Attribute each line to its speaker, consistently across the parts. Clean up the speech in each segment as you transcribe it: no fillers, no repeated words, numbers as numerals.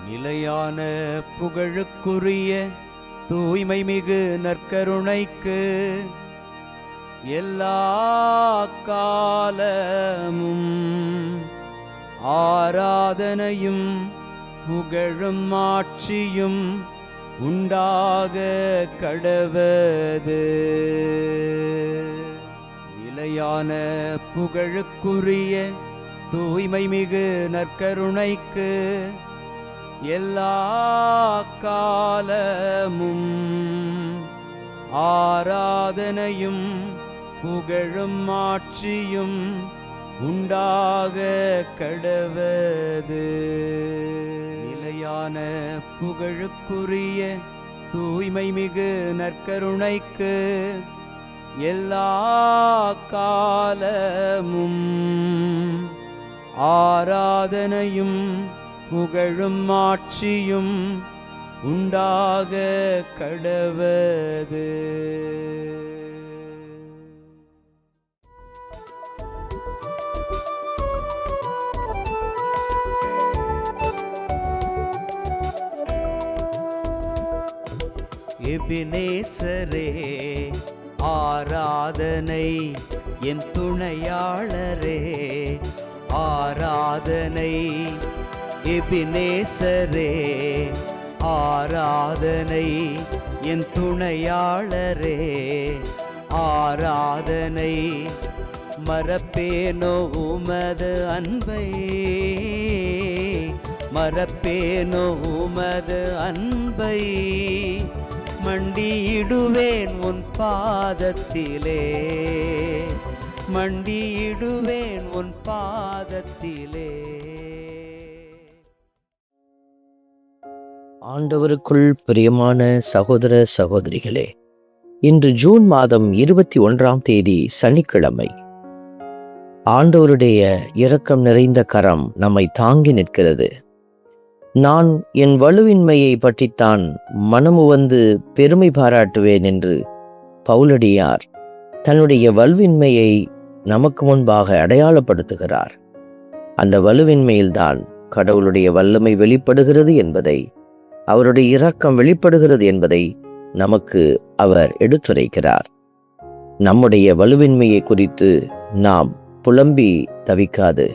Speaker 1: நிலையான புகழுக்குரிய தூய்மை மிகு நற்கருணைக்கு எல்லா காலமும் ஆராதனையும் புகழும் ஆட்சியும் உண்டாக கடவது. நிலையான புகழுக்குரிய தூய்மை மிகு நற்கருணைக்கு எல்லா காலமும் ஆராதனையும் புகழும் ஆட்சியும் உண்டாக கடவது. நிலையான புகழுக்குரிய தூய்மை மிகு நற்கருணைக்கு எல்லா காலமும் ஆராதனையும் புகழும் ஆட்சியும் உண்டாக கடவது. எபினேசரே ஆராதனை, என் துணையாளரே ஆராதனை. எபினேசரே ஆராதனை, என் துணையாளரே ஆராதனை. மறப்பேனோ உமது அன்பை, மறப்பேனோ உமது அன்பை. மண்டியிடுவேன் உன் பாதத்திலே, மண்டியிடுவேன் உன் பாதத்திலே.
Speaker 2: ஆண்டவருக்குள் பிரியமான சகோதர சகோதரிகளே, இன்று ஜூன் மாதம் 21ஆம் தேதி சனிக்கிழமை. ஆண்டவருடைய இரக்கம் நிறைந்த கரம் நம்மை தாங்கி நிற்கிறது. நான் என் வலுவின்மையை பற்றித்தான் மனமுவந்து பெருமை பாராட்டுவேன் என்று பவுலடியார் தன்னுடைய வலுவின்மையை நமக்கு முன்பாக அடையாளப்படுத்துகிறார். அந்த வலுவின்மையில்தான் கடவுளுடைய வல்லமை வெளிப்படுகிறது என்பதை, அவருடைய இரக்கம் வெளிப்படுகிறது என்பதை நமக்கு அவர் எடுத்துரைக்கிறார். நம்முடைய வலுவின்மையை குறித்து நாம் புலம்பி தவிக்காது,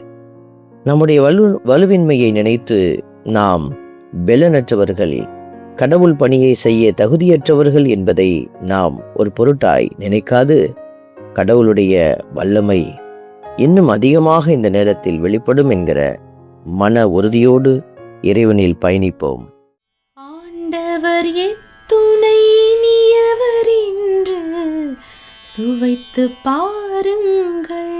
Speaker 2: நம்முடைய வலுவின்மையை நினைத்து நாம் பெலனற்றவர்கள், கடவுள் பணியை செய்ய தகுதியற்றவர்கள் என்பதை நாம் ஒரு பொருட்டாய் நினைக்காது, கடவுளுடைய வல்லமை இன்னும் அதிகமாக இந்த நேரத்தில் வெளிப்படும் என்கிற மன உறுதியோடு இறைவனில் பயணிப்போம்.
Speaker 3: ஆண்டவர் எத்துணை இனியவர் என்று சுவைத்து பாருங்கள்.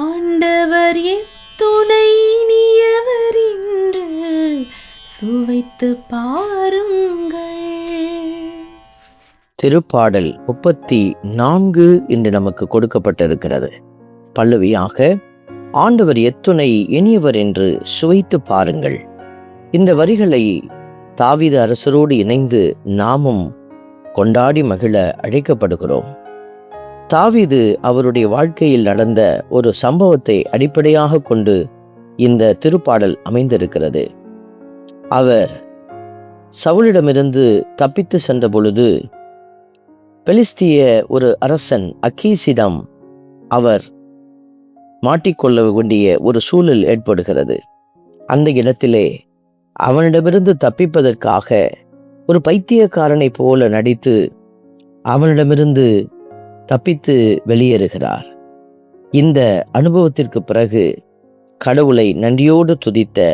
Speaker 3: ஆண்டவர் எத்துணை இனியவர் என்று சுவைத்து பாருங்கள்.
Speaker 2: திருப்பாடல் 34 இன்று நமக்கு கொடுக்கப்பட்டிருக்கிறது. பல்லவியாக ஆண்டவர் எத்துணை இனியவர் என்று சுவைத்து பாருங்கள். இந்த வரிகளை தாவீது அரசரோடு இணைந்து நாமும் கொண்டாடி மகிழ அழைக்கப்படுகிறோம். தாவீது அவருடைய வாழ்க்கையில் நடந்த ஒரு சம்பவத்தை அடிப்படையாக கொண்டு இந்த திருப்பாடல் அமைந்திருக்கிறது. அவர் சவுலிடமிருந்து தப்பித்து சென்ற பொழுது பெலிஸ்திய ஒரு அரசன் அக்கீசிடம் அவர் மாட்டிக்கொள்ள வேண்டிய ஒரு சூழல் ஏற்படுகிறது. அந்த இடத்திலே அவனிடமிருந்து தப்பிப்பதற்காக ஒரு பைத்தியக்காரனை போல நடித்து அவனிடமிருந்து தப்பித்து வெளியேறுகிறார். இந்த அனுபவத்திற்கு பிறகு கடவுளை நன்றியோடு துதித்த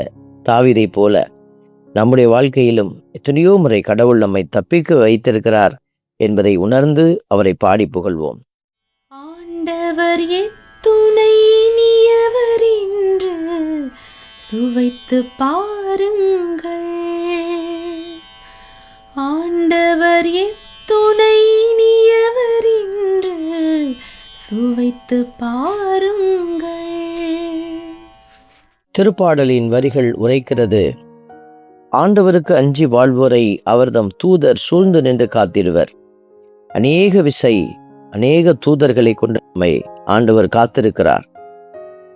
Speaker 2: தாவீதை போல நம்முடைய வாழ்க்கையிலும் எத்தனையோ முறை கடவுள் நம்மை தப்பிக்க வைத்திருக்கிறார் என்பதை உணர்ந்து அவரை பாடி புகழ்வோம்.
Speaker 3: ஆண்டவர் எத்துணை இனியவர் என்று சுவைத்து பாருங்கள். ஆண்டவர் எத்துணை இனியவர் என்று சுவைத்து பாருங்கள்.
Speaker 2: திருப்பாடலின் வரிகள் உரைக்கிறது, ஆண்டவருக்கு அஞ்சி வாழ்வோரை அவர்தம் தூதர் சூழ்ந்து நின்று காத்திடுவர். அநேக விசை அநேக தூதர்களை கொண்டு நம்மை ஆண்டவர் காத்திருக்கிறார்.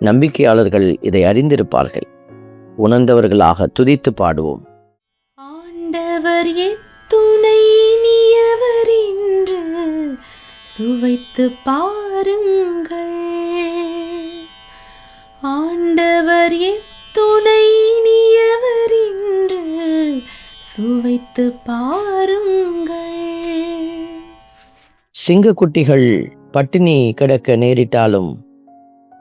Speaker 2: நம்பிக்கையாளர்கள் இதை அறிந்திருப்பார்கள். உணர்ந்தவர்களாக துதித்து பாடுவோம்.
Speaker 3: ஆண்டவர் எத்துணை இனியவர் என்று சுவைத்து பாருங்கள். ஆண்டவர் எத்துணை இனியவர் என்று சுவைத்து பாருங்கள்.
Speaker 2: சிங்கக்குட்டிகள் பட்டினி கிடக்க நேரிட்டாலும்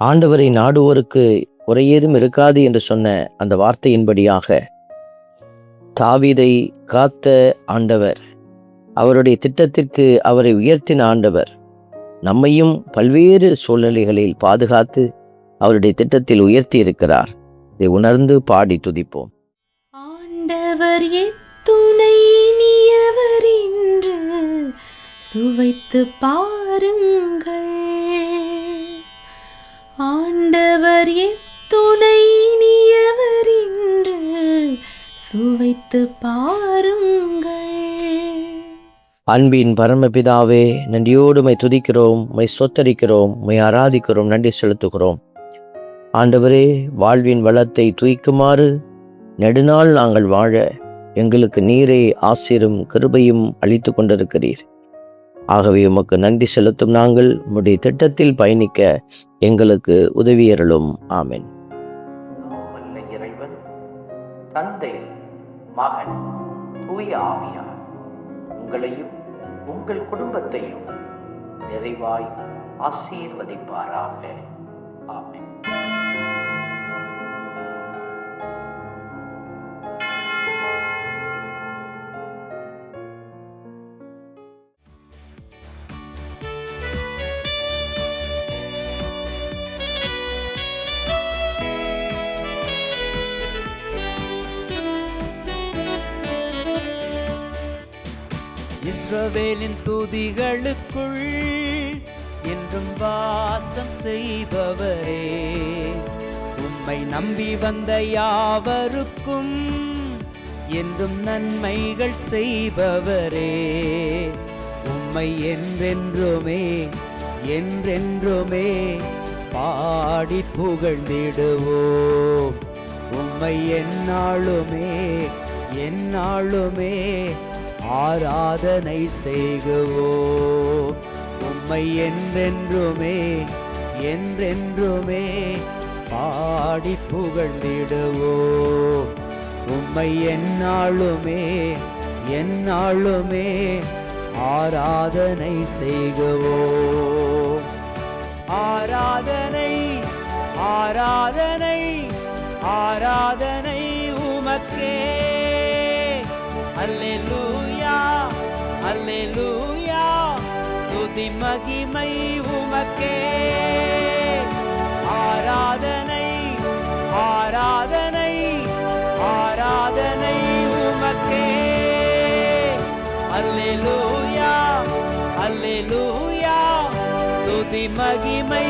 Speaker 2: ஆண்டவரை நாடுவோருக்கு குறையேதும் இருக்காது என்று சொன்ன அந்த வார்த்தையின்படியாக தாவீதை காத்த ஆண்டவர், அவருடைய திட்டத்திற்கு அவரை உயர்த்தின ஆண்டவர் நம்மையும் பல்வேறு சூழ்நிலைகளில் பாதுகாத்து அவருடைய திட்டத்தில் உயர்த்தி இருக்கிறார். இதை உணர்ந்து பாடி துதிப்போம்.
Speaker 3: ஆண்டவர் எத்துணை இனியவர் என்று சுவைத்து பாருங்கள். ஆண்டவர் எத்துணை இனியவர் என்று சுவைத்து பாருங்கள்.
Speaker 2: அன்பின் பரமபிதாவே, நன்றியோடு மை துதிக்கிறோம், மை சொத்தரிக்கிறோம், மை ஆராதிக்கிறோம், நன்றி செலுத்துகிறோம். ஆண்டவரே, வாழ்வின் வளத்தை தூய்க்குமாறு நெடுநாள் நாங்கள் வாழ எங்களுக்கு நீரே ஆசீரும் கிருபையும் அளித்து கொண்டிருக்கிறீர். ஆகவே உமக்கு நன்றி செலுத்தும் நாங்கள் உம்முடைய திட்டத்தில் பயணிக்க எங்களுக்கு உதவியருளும். ஆமென். இறைவன் தந்தை, மகன், தூய ஆவியார் உங்களையும் உங்கள் குடும்பத்தையும் நிறைவாய் ஆசீர்வதிப்பாராக. ஆமென்.
Speaker 1: இஸ்ரவேலின் துதிகளுக்குள் என்றும் வாசம் செய்பவரே, உம்மை நம்பி வந்த யாவருக்கும் என்றும் நன்மைகள் செய்பவரே, உம்மை என்றென்றுமே என்றென்றுமே பாடி புகழ்ந்திடுவோம். உம்மை எந்நாளுமே எந்நாளுமே ஆராதனை செய்குவோம். உம்மை என்றென்றுமே என்றென்றுமே பாடி புகழ்ந்திடுவோம். உம்மை எந்நாளுமே எந்நாளுமே ஆராதனை செய்குவோம். ஆராதனை ஆராதனை ஆராதனை உமக்கே. அல்லேலூயா அல்லேலூயா, துதி மகிமை உமக்கே. ஆராதனை ஆராதனை ஆராதனை உமக்கே. அல்லேலூயா அல்லேலூயா, துதி மகிமை